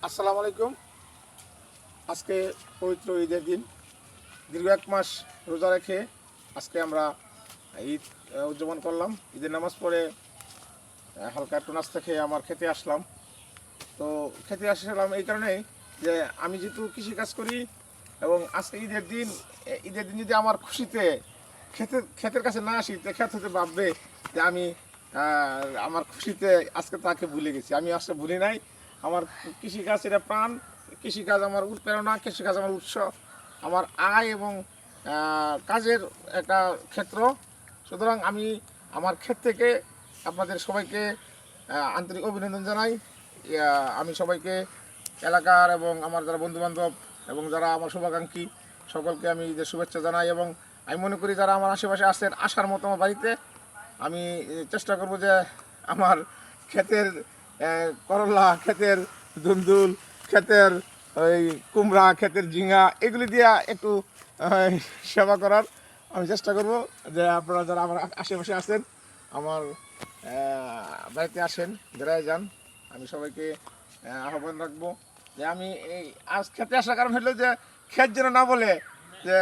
আসসালামু আলাইকুম। আজকে পবিত্র ঈদের দিন। দীর্ঘ এক মাস রোজা রেখে আজকে আমরা ঈদ উদযাপন করলাম। ঈদের নামাজ পড়ে হালকা একটু নাস্তা খেয়ে আমার খেতে আসলাম। তো খেতে আসলাম এই কারণেই যে আমি যেহেতু কৃষিকাজ করি এবং আজকে ঈদের দিন যদি আমার খুশিতে ক্ষেতের কাছে না আসি তো ক্ষেত হতে ভাববে যে আমি আমার খুশিতে আজকে তাকে ভুলে গেছি। আমি আসলে ভুলি নাই। আমার কৃষিকাজ এটা প্রাণ, কৃষিকাজ আমার উৎপ্রেরণা, কৃষিকাজ আমার উৎস, আমার আয় এবং কাজের একটা ক্ষেত্র। সুতরাং আমি আমার ক্ষেত থেকে আপনাদের সবাইকে আন্তরিক অভিনন্দন জানাই। আমি সবাইকে এলাকার এবং আমার যারা বন্ধুবান্ধব এবং যারা আমার শুভাকাঙ্ক্ষী সকলকে আমি ঈদের শুভেচ্ছা জানাই। এবং আমি মনে করি যারা আমার আশেপাশে আসেন আসার মতো আমার বাড়িতে, আমি চেষ্টা করব যে আমার ক্ষেতের করলা, ক্ষেতের দুন্দুল, ক্ষেতের ওই কুমড়া, ক্ষেতের ঝিঙা এগুলি দিয়ে একটু সেবা করার আমি চেষ্টা করব। যে আপনারা যারা আমার আশেপাশে আছেন আমার বাড়িতে আসেন, বেড়ায় যান। আমি সবাইকে আহ্বান রাখবো যে আমি এই আজ খেতে আসার কারণ হলো যে ক্ষেত যেন না বলে যে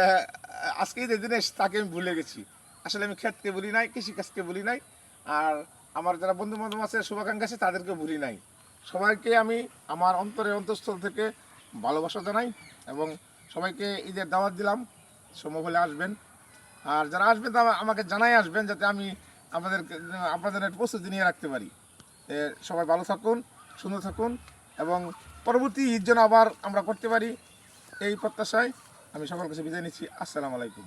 আজকে ঈদের দিনে তাকে আমি ভুলে গেছি। আসলে আমি ক্ষেতকে ভুলি নাই, কৃষিকাজকে ভুলি নাই। আর আমার যারা বন্ধু বান্ধব আছে, শুভাকাঙ্ক্ষী আছে, তাদেরকে ভুলি নাই। সবাইকে আমি আমার অন্তরের অন্তঃস্থল থেকে ভালোবাসা জানাই এবং সবাইকে ঈদের দাওয়াত দিলাম। সম্ভব হলে আসবেন। আর যারা আসবেন তা আমাকে জানাই আসবেন, যাতে আমি আপনাদের একটা প্রস্তুতি নিয়ে রাখতে পারি। সবাই ভালো থাকুন, সুন্দর থাকুন এবং পরবর্তী ঈদ যেন আবার আমরা করতে পারি, এই প্রত্যাশায় আমি সকল কাছে বিদায় নিচ্ছি। আসসালামু আলাইকুম।